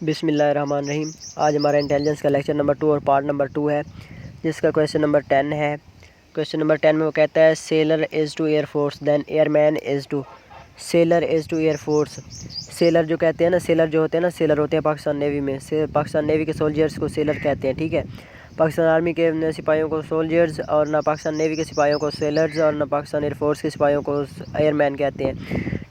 बिस्मिल्लाहिर्रहमानिर्रहीम। आज हमारा इंटेलिजेंस का लेक्चर नंबर 2 और पार्ट नंबर 2 है, जिसका क्वेश्चन नंबर 10 है। क्वेश्चन नंबर 10 में वो कहता है sailor is to air force then airman is to sailor is to air force. Sailor जो कहते हैं ना, सेलर जो होते हैं ना, सेलर होते हैं पाकिस्तान नेवी में। पाकिस्तान नेवी के सोल्जर्स को सेलर कहते हैं, ठीक है। पाकिस्तान आर्मी के सिपाहियों को सोल्जर्स, और ना पाकिस्तान नेवी के सिपाहियों को सेलर्स, और ना पाकिस्तान एयरफोर्स के सिपाहियों को एयरमैन कहते हैं,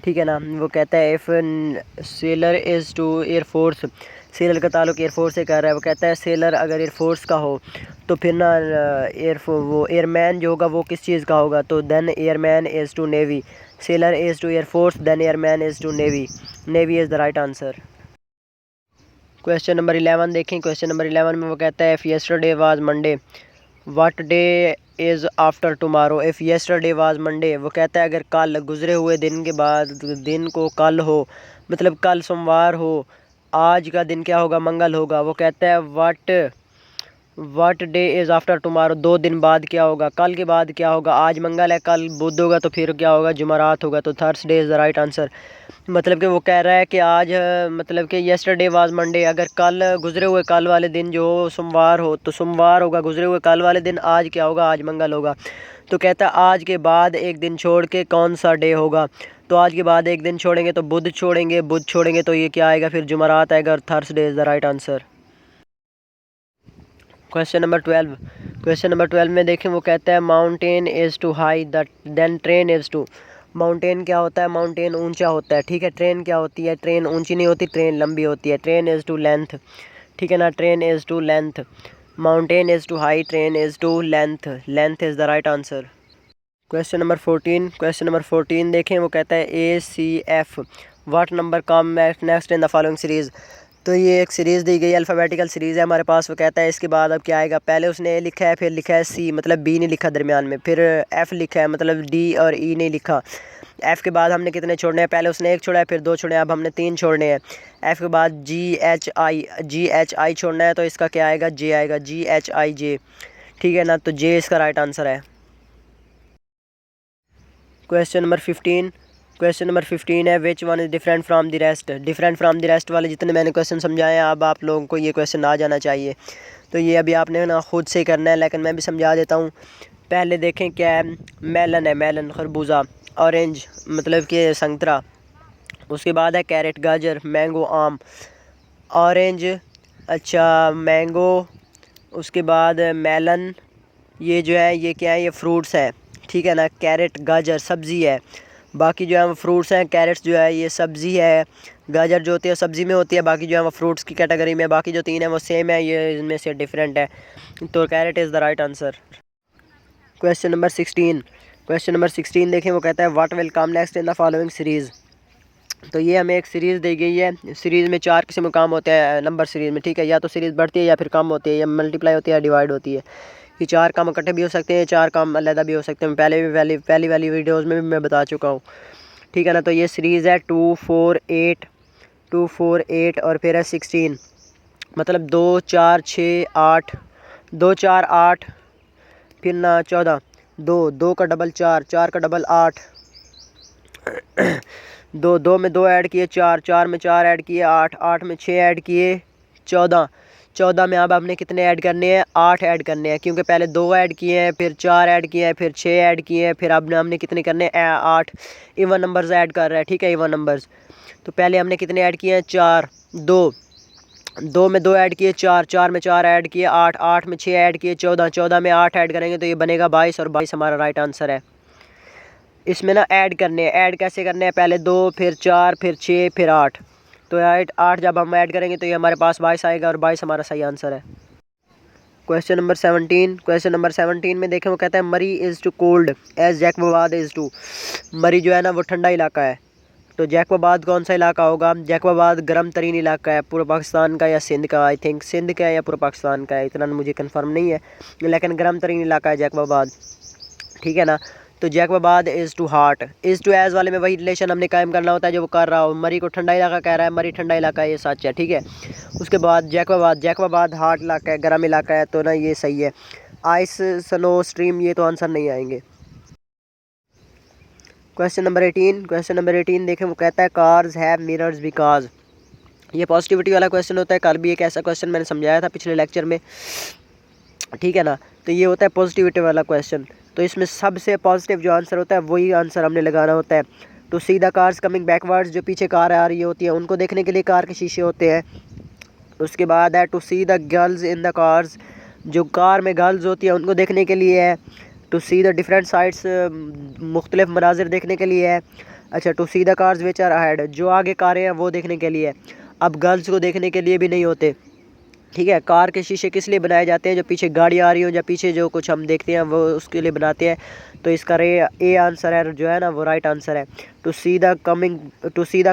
ठीक है ना। वो कहता है if sailor is to air force, sailor का ताल्लुक एयरफोर्स से कर रहा है। वो कहता है सेलर अगर एयरफोर्स का हो तो फिर ना वो एयरमैन जो होगा वो किस चीज़ का होगा, तो then airman is to navy. Sailor is to air force then airman is to navy. Navy is the right answer. Question number 11 देखें। क्वेश्चन नंबर 11 में वो कहता है if yesterday was Monday what day is after tomorrow. If yesterday was Monday, वो कहता है अगर कल, गुजरे हुए दिन के बाद दिन को कल हो, मतलब कल सोमवार हो, आज का दिन क्या होगा, मंगल होगा। वो कहता है what day is after tomorrow, 2 दिन बाद क्या होगा, कल के बाद क्या होगा। आज मंगल है, कल बुध होगा, तो फिर क्या होगा, जुमेरात होगा। तो Thursday is the right answer. मतलब कि वो कह रहा है कि आज मतलब कि येस्टरडे वाज मंडे, अगर कल, गुजरे हुए कल वाले दिन जो सोमवार हो तो सोमवार होगा, गुजरे हुए कल वाले दिन आज क्या होगा, आज मंगल होगा। तो कहता है आज के बाद एक दिन छोड़ के कौन सा डे होगा। तो आज के बाद एक दिन छोड़ेंगे तो बुध छोड़ेंगे तो ये क्या आएगा, फिर जुमेरात आएगा, और Thursday is the right answer. Question number 12। Question number 12 में देखें, वो कहता है mountain is to high then train is to. Mountain क्या होता है, माउंटेन ऊंचा होता है, ठीक है। ट्रेन क्या होती है, ट्रेन ऊंची नहीं होती, ट्रेन लंबी होती है। ट्रेन इज़ टू लेंथ, ठीक है ना, train is to length. Mountain is to high, train is to length, length is the right answer. Question number 14। Question number 14 देखें, वो कहता है ACF what number come next in the following series. तो ये एक सीरीज़ दी गई, alphabetical series है हमारे पास। वो कहता है इसके बाद अब क्या आएगा, पहले उसने A लिखा है, फिर लिखा है C, मतलब B नहीं लिखा दरमियान में, फिर F लिखा है, मतलब D और E नहीं लिखा। F के बाद हमने कितने छोड़ने हैं, पहले उसने 1 छोड़ा है, फिर 2 छोड़े हैं, अब हमने 3 छोड़ने हैं। F के बाद G H I छोड़ना है, तो इसका क्या आएगा, J आएगा, GHIJ, ठीक है ना। तो J इसका राइट आंसर है। Question number 15। क्वेश्चन नंबर 15 है which one is different from the rest. Different from the rest वाले जितने मैंने क्वेश्चन समझाए हैं, अब आप लोगों को ये क्वेश्चन आ जाना चाहिए। तो ये अभी आपने ना खुद से करना है, लेकिन मैं भी समझा देता हूँ। पहले देखें क्या है, मेलन है, मेलन खरबूजा। ऑरेंज मतलब कि संतरा। उसके बाद है कैरेट गाजर, मैंगो आम। ऑरेंज, अच्छा मैंगो, उसके बाद मेलन, ये जो है ये क्या है, ये फ्रूट्स हैं, ठीक है ना। कैरेट गाजर सब्ज़ी है, बाकी जो है वो फ्रूट्स हैं। कैरेट्स जो है ये सब्ज़ी है, गाजर जो होती है सब्ज़ी में होती है, बाकी जो है वो फ्रूट्स की कैटेगरी में। बाकी जो 3 है वो सेम है, ये इनमें से डिफरेंट है। तो carrot is the right answer. Question number 16। Question number 16 देखें, वो कहता है what will come next in the following series. तो ये हमें एक सीरीज़ दी गई है। सीरीज़ में 4 किस्म के काम होते हैं नंबर सीरीज़ में, ठीक है। या तो सीरीज़ बढ़ती है, या फिर कम होती है, या मल्टीप्लाई होती है, या डिवाइड होती है। ये 4 काम इकट्ठे भी हो सकते हैं, 4 काम अलग भी हो सकते हैं। पहली वाली वीडियोज़ में भी मैं बता चुका हूँ, ठीक है ना। तो ये सीरीज़ है 2 4 8, 2 4 8 और फिर है 16, मतलब 2 4 6 8, 2 4 8, फिर ना 14, 2 2 का डबल 4, 4 का डबल 8, 2 2 में 2 ऐड किए 4, 4 में 4 ऐड किए 8, 8 में 6 ऐड किए 14, 14 में अब हमने कितने ऐड करने हैं, 8 ऐड करने हैं, क्योंकि पहले 2 ऐड किए हैं, फिर 4 ऐड किए हैं, फिर 6 ऐड किए हैं, फिर अब हमने कितने करने हैं, 8। इवन नंबर्स ऐड कर रहा है, ठीक है, इवन नंबर्स। तो पहले हमने कितने ऐड किए हैं, 4, 2, 2 में 2 ऐड किए 4, 4 में 4 ऐड किए 8, 8 में 6 ऐड किए 14, 14 में 8 ऐड करेंगे तो ये बनेगा 22, और 22 हमारा राइट आंसर है। इसमें ना ऐड करने हैं, ऐड कैसे करने हैं, पहले 2, फिर 4, फिर 6, फिर 8। तो 8 जब हम ऐड करेंगे तो ये हमारे पास 22 आएगा, और 22 हमारा सही आंसर है। Question number 17। क्वेश्चन नंबर 17 में देखें, वो कहता है Murree is to cold as Jacobabad is to. Murree जो है ना वो ठंडा इलाका है, तो जैकबाबाद कौन सा इलाका होगा। जैकबाबाद गर्म तरीन इलाका है, पूर्व पाकिस्तान का या सिंध का, आई थिंक सिंध का है या पूर्व पाकिस्तान का है, इतना मुझे कंफर्म नहीं है, लेकिन गर्म तरीन इलाका है जैकबाबाद, ठीक है ना। तो Jacobabad is to hot, is to as वाले में वही रिलेशन हमने कायम करना होता है जो वो कर रहा हो। मरी को ठंडा इलाका कह रहा है, मरी ठंडा इलाका है, ये सच है, ठीक है। उसके बाद जैकबाबाद हार्ट इलाका है, गर्म इलाका है, तो ना ये सही है। आइस, स्नो, स्ट्रीम, ये तो आंसर नहीं आएंगे। Question number 18। क्वेश्चन नंबर 18 देखें, वो कहता है कार्स हैव मिरर्स बिकॉज। ये पॉजिटिविटी वाला क्वेश्चन होता है। कल भी एक ऐसा क्वेश्चन मैंने समझाया था पिछले लेक्चर में, ठीक है ना। तो ये होता है पॉजिटिविटी वाला क्वेश्चन। तो इसमें सबसे पॉजिटिव जो आंसर होता है वही आंसर हमने लगाना होता है। To see the cars coming backwards, जो पीछे कार आ रही होती है उनको देखने के लिए कार के शीशे होते हैं। उसके बाद है to see the girls in the cars, जो कार में गर्ल्स होती है उनको देखने के लिए है। To see the different sides, मुख्तलिफ मनाजिर देखने के लिए है। अच्छा, to see the cars which are ahead, जो आगे कारें हैं वो देखने के लिए है। अब गर्ल्स को देखने के लिए भी नहीं होते, ठीक है। कार के शीशे किस लिए बनाए जाते हैं? जो पीछे गाड़ी आ रही हो या पीछे जो कुछ हम देखते हैं वो उसके लिए बनाते हैं। तो इसका ए आंसर है जो है ना वो राइट आंसर है। To see the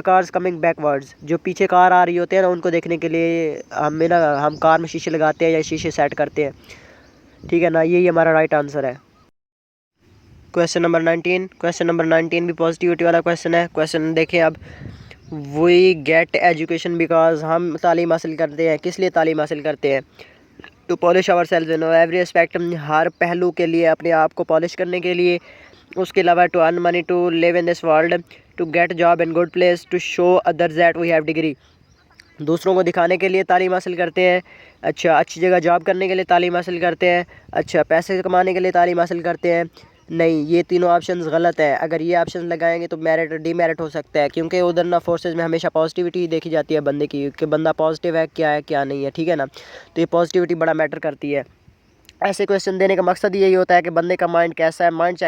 cars coming backwards, जो पीछे कार आ रही होती है ना उनको देखने के लिए हम कार में शीशे लगाते हैं या शीशे सेट करते हैं, ठीक है ना। यही हमारा राइट आंसर है। क्वेश्चन नंबर 19, क्वेश्चन नंबर 19 भी पॉजिटिविटी वाला क्वेश्चन है। क्वेश्चन देखें अब, वी गेट एजुकेशन बिकॉज, हम तालीम हासिल करते हैं किस लिए तालीम हासिल करते हैं? To polish our self in every aspect, हर पहलू के लिए अपने आप को पॉलिश करने के लिए। उसके अलावा to earn money to live in this world, to get job in good place, to show others that we have degree, दूसरों को दिखाने के लिए तालीम हासिल करते हैं। अच्छा, अच्छी जगह जॉब करने के लिए तालीम हासिल करते हैं। अच्छा, पैसे कमाने के लिए तालीम हासिल करते हैं। नहीं, ये तीनों ऑप्शंस गलत है। अगर ये ऑप्शन लगाएंगे तो मेरिट डीमेरिट हो सकता है, क्योंकि उधर ना फोर्सेस में हमेशा पॉजिटिविटी देखी जाती है बंदे की, कि बंदा पॉजिटिव है क्या नहीं है, ठीक है ना। तो ये पॉजिटिविटी बड़ा मैटर करती है। ऐसे क्वेश्चन देने का मकसद यही होता है कि बंदे का माइंड कैसा है, माइंड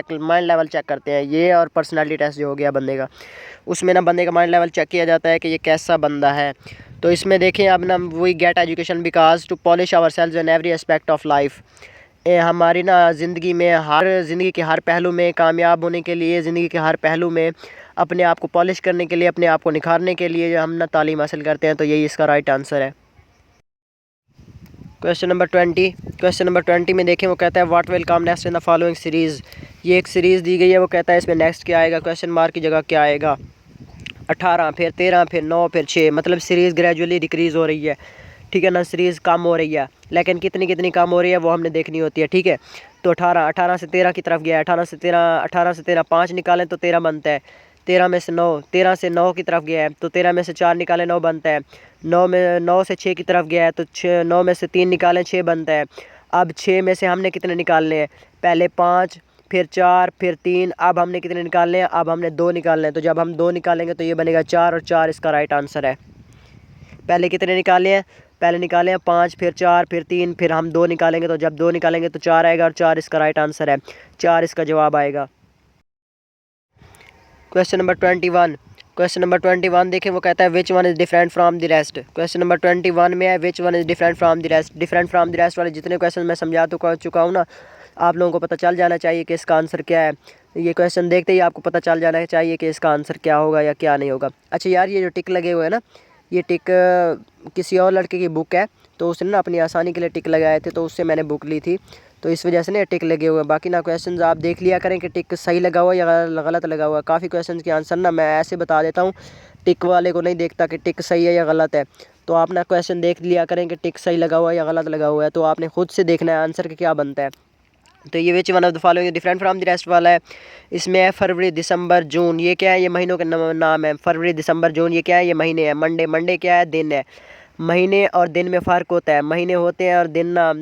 लेवल चेक करते हैं ये। और पर्सनालिटी टेस्ट जो हो गया बंदे का, उसमें ना बंदे का माइंड लेवल चेक किया जाता है कि ये कैसा बंदा है। तो इसमें देखें अब ना, we get education because to polish our selves in every aspect of life, हमारी ना ज़िंदगी के हर पहलू में कामयाब होने के लिए, ज़िंदगी के हर पहलू में अपने आप को पॉलिश करने के लिए, अपने आप को निखारने के लिए हम ना तालीम हासिल करते हैं। तो यही इसका राइट आंसर है। क्वेश्चन नंबर 20, क्वेश्चन नंबर 20 में देखें, वो कहता है what will come next in the following series. ये एक सीरीज़ दी गई है, वो कहता है इसमें नेक्स्ट क्या आएगा, क्वेश्चन मार्क की जगह क्या आएगा। 18, फिर 13, फिर 9, फिर 6, मतलब सीरीज़ ग्रेजुअली डिक्रीज़ हो रही है, ठीक है ना। सीरीज़ कम हो रही है, लेकिन कितनी कितनी कम हो रही है वो हमने देखनी होती है, ठीक है। तो 18 से 13 की तरफ गया है। 18 से 13 5 निकालें तो 13 बनता है। 13 से 9 की तरफ गया है, तो 13 में से 4 निकालें 9 बनता है। 9 से 6 की तरफ गया है, तो 9 में से 3 निकालें 6 बनता है। अब 6 में से हमने कितने निकालने हैं? पहले 5, फिर 4, फिर 3। अब हमने कितने निकालने हैं? अब हमने 2 निकालने हैं। तो जब हम 2 निकालेंगे तो ये बनेगा 4, और 4 इसका राइट आंसर है। पहले कितने निकाले हैं? पहले निकाले हैं 5, फिर 4, फिर 3, फिर हम 2 निकालेंगे। तो जब 2 निकालेंगे तो 4 आएगा, और 4 इसका राइट आंसर है। 4 इसका जवाब आएगा। क्वेश्चन नंबर 21, क्वेश्चन नंबर 21 देखें, वो कहता है which one is different from the rest. Question number 21 में है which one is different from the rest. Different from the rest वाले जितने क्वेश्चन मैं समझा चुका हूँ ना, आप लोगों को पता चल जाना चाहिए कि इसका आंसर क्या है। ये क्वेश्चन देखते ही आपको पता चल जाना चाहिए कि इसका आंसर क्या होगा या क्या नहीं होगा। अच्छा यार, ये जो टिक लगे हुए हैं ना, ये टिक किसी और लड़के की बुक है, तो उसने ना अपनी आसानी के लिए टिक लगाए थे, तो उससे मैंने बुक ली थी, तो इस वजह से ना टिक लगे हुए हैं। बाकी ना क्वेश्चंस आप देख लिया करें कि टिक सही लगा हुआ या गलत लगा हुआ है। काफ़ी क्वेश्चंस के आंसर ना मैं ऐसे बता देता हूँ, टिक वाले को नहीं देखता कि टिक सही है या गलत है। तो आप ना क्वेश्चन देख लिया करें कि टिक सही लगा हुआ है या गलत लगा हुआ है, तो आपने खुद से देखना है आंसर क्या बनता है। तो ये विच one of the following different from the rest वाला है। इसमें है फरवरी, दिसंबर, जून। ये क्या है? ये महीनों के नाम है। फरवरी, दिसंबर, जून ये क्या है? ये महीने हैं। मंडे क्या है? दिन है। महीने और दिन में फ़र्क होता है। महीने होते हैं और दिन ना,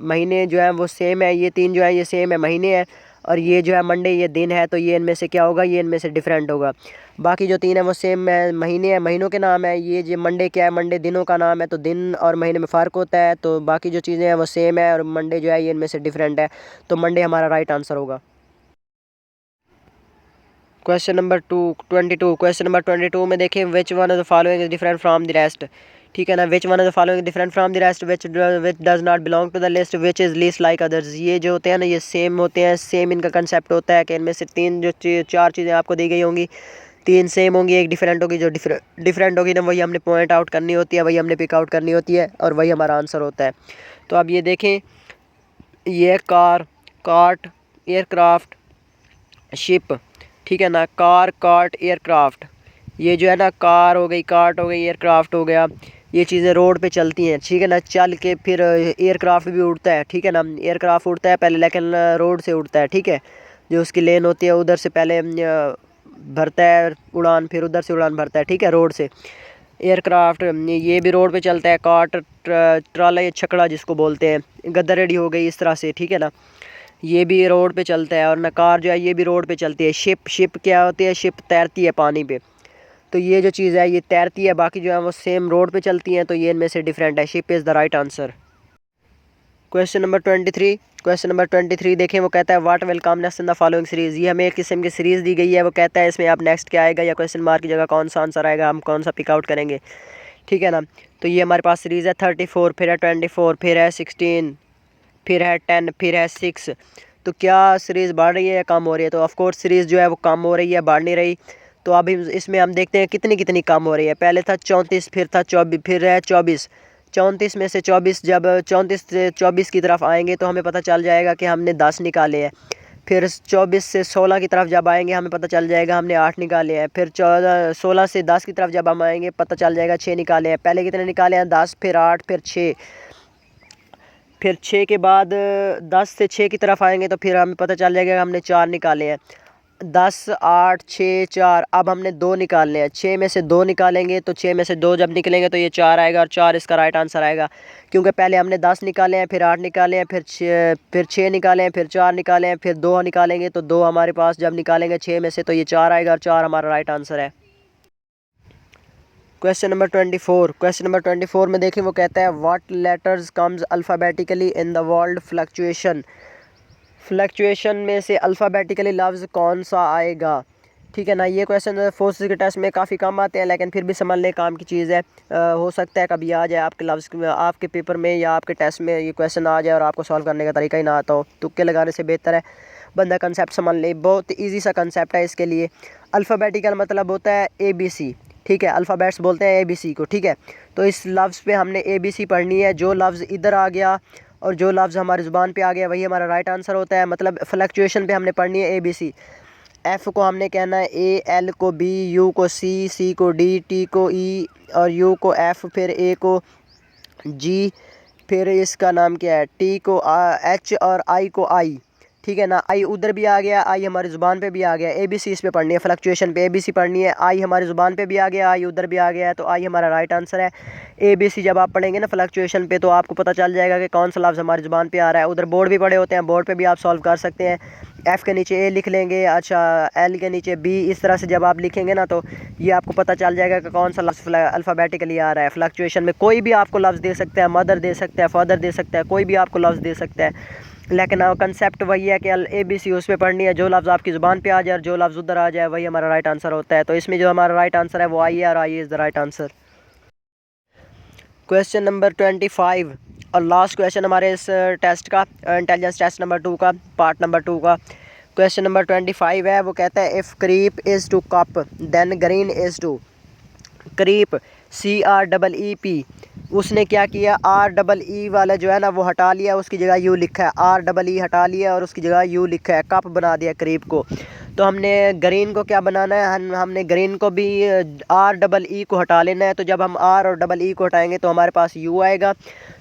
महीने जो है वो सेम है। ये 3 जो है ये सेम है, महीने है। और ये जो है मंडे, ये दिन है। तो ये इनमें से क्या होगा? ये इनमें से डिफरेंट होगा। बाकी जो 3 है वो सेम है, महीने हैं, महीनों के नाम है। ये जो मंडे क्या है? मंडे दिनों का नाम है, तो दिन और महीने में फ़र्क होता है। तो बाकी जो चीज़ें हैं वो सेम है, और मंडे जो है ये इनमें से डिफरेंट है। तो मंडे हमारा राइट आंसर होगा। क्वेश्चन नंबर 22, क्वेश्चन नंबर 22 में देखें which one of the following is different from the rest. ठीक है ना। Which one of the following different from the rest, which does not belong to the list, which is least like others. ये जो होते हैं ना, ये same होते हैं। सेम इनका कंसेप्ट होता है कि इनमें से 3 जो 4 चीज़ें आपको दी गई होंगी, 3 सेम होंगी, एक डिफरेंट होगी। जो डिफरेंट होगी ना, वही हमने पॉइंट आउट करनी होती है, वही हमने पिक आउट करनी होती है, और वही हमारा आंसर होता है। तो अब ये देखें, ये कार, कार्ट, एयरक्राफ्ट, शिप, ठीक है ना। कार, कार्ट, एयरक्राफ्ट, ये जो है ना, कार हो गई, कार्ट हो गई, एयरक्राफ्ट हो गया, ये चीज़ें रोड पे चलती हैं, ठीक है ना। चल के फिर एयरक्राफ्ट भी उड़ता है, ठीक है ना। एयरक्राफ्ट उड़ता है पहले, लेकिन रोड से उड़ता है, ठीक है। जो उसकी लेन होती है उधर से पहले भरता है उड़ान, फिर उधर से उड़ान भरता है, ठीक है, रोड से। एयरक्राफ्ट, ये भी रोड पे चलता है। कार्ट, ट्राला या छकड़ा जिसको बोलते हैं। गद्दा रेडी हो गई इस तरह से, ठीक है ना, ये भी रोड पे चलता है। और नकार जो है ये भी रोड पे चलती है। शिप क्या होती है? शिप तैरती है पानी पे। तो ये जो चीज़ है ये तैरती है, बाकी जो है वो सेम रोड पे चलती हैं। तो ये इनमें से डिफरेंट है। Ship is the right answer. Question number 23। Question number 23 देखें, वो कहता है what will come next in the following series. ये हमें एक किस्म की सीरीज़ दी गई है। वो कहता है इसमें अब नेक्स्ट क्या आएगा या क्वेश्चन मार्क की जगह कौन सा आंसर आएगा, हम कौन सा पिक आउट करेंगे, ठीक है ना। तो ये हमारे पास सीरीज़ है 34, फिर है 24, फिर है 16, फिर है 10, फिर है 6। तो क्या सीरीज़ बढ़ रही है या कम हो रही है? तो ऑफकोर्स सीरीज़ जो है वो कम हो रही है, बढ़ नहीं रही। तो अब इसमें हम देखते हैं कितनी कितनी कम हो रही है। पहले था 34, फिर था 24, फिर है 24। 34 में से 24, जब 34 से 24 की तरफ आएंगे तो हमें पता चल जाएगा कि हमने 10 निकाले हैं। फिर 24 से 16 की तरफ जब आएंगे हमें पता चल जाएगा हमने 8 निकाले हैं। फिर 16 से 10 की तरफ जब हम आएंगे पता चल जाएगा 6 निकाले हैं। पहले कितने निकाले हैं? 10, फिर 8, फिर 6। फिर 6 के बाद 10 से 6 की तरफ आएंगे तो फिर हमें पता चल जाएगा हमने 4 निकाले हैं। 10, 8, 6, 4। अब हमने 2 निकालने हैं। 6 में से 2 निकालेंगे तो 6 में से 2 जब निकलेंगे तो ये 4 आएगा, और 4 इसका राइट आंसर आएगा। क्योंकि पहले हमने 10 निकाले हैं, फिर 8 निकाले हैं, फिर 6 निकाले हैं, फिर 4 निकाले हैं, फिर 2 निकालेंगे तो 2 हमारे पास जब निकालेंगे 6 में से तो ये 4 आएगा, और 4 हमारा राइट आंसर है। Question number 24। क्वेश्चन नंबर 24 में देखें, वो कहता है what letters comes alphabetically in the word fluctuation. Fluctuation में से अल्फ़ाबेटिकली लफ्ज़ कौन सा आएगा, ठीक है ना। ये क्वेश्चन फोर्सेस के टेस्ट में काफ़ी कम आते हैं, लेकिन फिर भी समझने काम की चीज़ है। हो सकता है कभी आ जाए आपके लफ्ज़ आपके पेपर में या आपके टेस्ट में ये क्वेश्चन आ जाए और आपको सॉल्व करने का तरीका ही ना आता हो। तुक्के लगाने से बेहतर है बंदा कंसेप्ट समझ ले। बहुत ईजी सा कंसेप्ट है इसके लिए। अल्फ़ाबेटिकल मतलब होता है ABC, ठीक है। अल्फ़ाबेट्स बोलते हैं ABC को, ठीक है। तो इस लफ्ज़ पे हमने ABC पढ़नी है। जो लफ्ज़ इधर आ गया और जो लफ्ज़ हमारी ज़ुबान पे आ गया वही हमारा राइट आंसर होता है। मतलब फ्लक्चुएशन पे हमने पढ़नी है ABC। F को हमने कहना है A, L को B, U को C, C को D, T को E और U को F, फिर A को G, फिर इसका नाम क्या है T को H और I को I, ठीक है ना। आई उधर भी आ गया, आई हमारी ज़ुबान पे भी आ गया। ABC इस पे पढ़नी है, फ्लक्चुएशन पे ABC पढ़नी है। आई हमारी ज़ुबान पे भी आ गया, आई उधर भी आ गया है, तो आई हमारा राइट आंसर है। ABC जब आप पढ़ेंगे ना फ्लक्चुएशन पे तो आपको पता चल जाएगा कि कौन सा लफ्ज़ हमारी ज़ुबान पे आ रहा है। उधर बोर्ड भी पड़े होते हैं, बोर्ड पे भी आप सॉल्व कर सकते हैं। F के नीचे A लिख लेंगे, अच्छा L के नीचे B, इस तरह से जब आप लिखेंगे ना तो ये आपको पता चल जाएगा कि कौन सा लफ्ज़ अल्फ़ाबेटिकली आ रहा है। फ्लक्चुएशन में कोई भी आपको लफ्ज़ दे सकता है, मदर दे सकता है, फादर दे सकता है, कोई भी आपको लफ्ज़ दे सकता है, लेकिन कंसेप्ट वही है कि ABC उस पर पढ़नी है। जो लफ्ज़ आपकी ज़ुबान पे आ जाए और जो लफ्ज़ उधर आ जाए वही हमारा राइट आंसर होता है। तो इसमें जो हमारा राइट आंसर है वो आई है, और I is the right answer. Question number 25 और लास्ट क्वेश्चन हमारे इस टेस्ट का, इंटेलिजेंस टेस्ट नंबर 2 का, पार्ट नंबर 2 का। क्वेश्चन नंबर 25 है, वो कहता है if creep is to cup then green is to. Creep CREEP, उसने क्या किया, REE वाला जो है ना वो हटा लिया, उसकी जगह यू लिखा है। REE हटा लिया और उसकी जगह यू लिखा है, कप बना दिया क्रीप को। तो हमने ग्रीन को क्या बनाना है, हमने ग्रीन को भी REE को हटा लेना है। तो जब हम R और EE को हटाएंगे तो हमारे पास यू आएगा।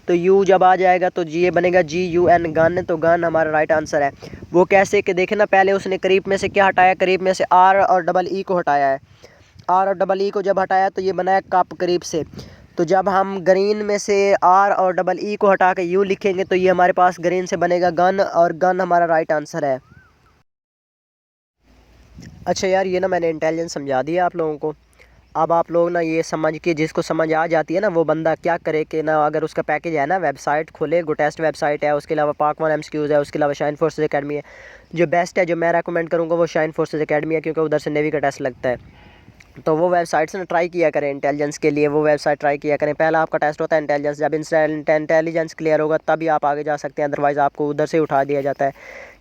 तो यू जब आ जाएगा तो ये बनेगा GUN, गन। तो गन हमारा राइट आंसर है। वो कैसे कि देखे ना, पहले उसने करीब में से क्या हटाया, करीब में से R और EE को हटाया है। R और EE को जब हटाया तो ये बनाया कप करीब से। तो जब हम ग्रीन में से R और EE को हटा के यू लिखेंगे तो ये हमारे पास ग्रीन से बनेगा गन, और गन हमारा राइट आंसर है। अच्छा यार, ये ना मैंने इंटेलिजेंस समझा दिया आप लोगों को। अब आप लोग ना ये समझ के, जिसको समझ आ जाती है ना वो बंदा क्या करे कि ना, अगर उसका पैकेज है ना वेबसाइट खोले, गुटेस्ट वेबसाइट है, उसके अलावा पाक 1 MCQs है, उसके अलावा शाइन फोर्सेस एकेडमी है। जो बेस्ट है, जो मैं रेकमेंड करूँगा वो शाइन फोर्सेस एकेडमी है, क्योंकि उधर से नेवी का टेस्ट लगता है। तो वो वेबसाइट से ना ट्राई किया करें इंटेलिजेंस के लिए, वो वेबसाइट ट्राई किया करें। पहला आपका टेस्ट होता है इंटेलिजेंस, जब इंटेलिजेंस क्लियर होगा तभी आप आगे जा सकते हैं, अदरवाइज़ आपको उधर से उठा दिया जाता है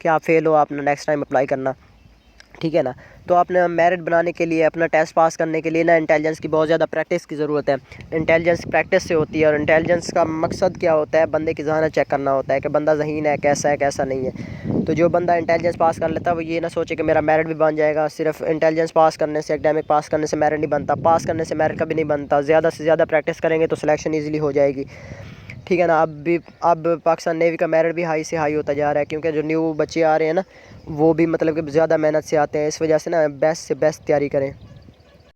कि आप फेल हो, आप नेक्स्ट टाइम अप्लाई करना, ठीक है ना। तो अपने मेरिट बनाने के लिए, अपना टेस्ट पास करने के लिए ना इंटेलिजेंस की बहुत ज़्यादा प्रैक्टिस की ज़रूरत है। इंटेलिजेंस प्रैक्टिस से होती है, और इंटेलिजेंस का मकसद क्या होता है, बंदे की ज़हानत चेक करना होता है कि बंदा ज़हीन है, कैसा है, कैसा नहीं है। तो जो बंदा इंटेलिजेंस पास कर लेता है वो ये ना सोचे कि मेरा मेरिट भी बन जाएगा। सिर्फ इंटेलिजेंस पास करने से, एकेडमिक पास करने से मेरिट नहीं बनता, पास करने से मेरिट कभी नहीं बनता। ज़्यादा से ज़्यादा प्रैक्टिस करेंगे तो सिलेक्शन ईजिली हो जाएगी, ठीक है ना। अब पाकिस्तान नेवी का मेरिट भी हाई से हाई होता जा रहा है, क्योंकि जो न्यू बच्चे आ रहे हैं ना वो भी मतलब कि ज़्यादा मेहनत से आते हैं। इस वजह से ना बेस्ट से बेस्ट तैयारी करें।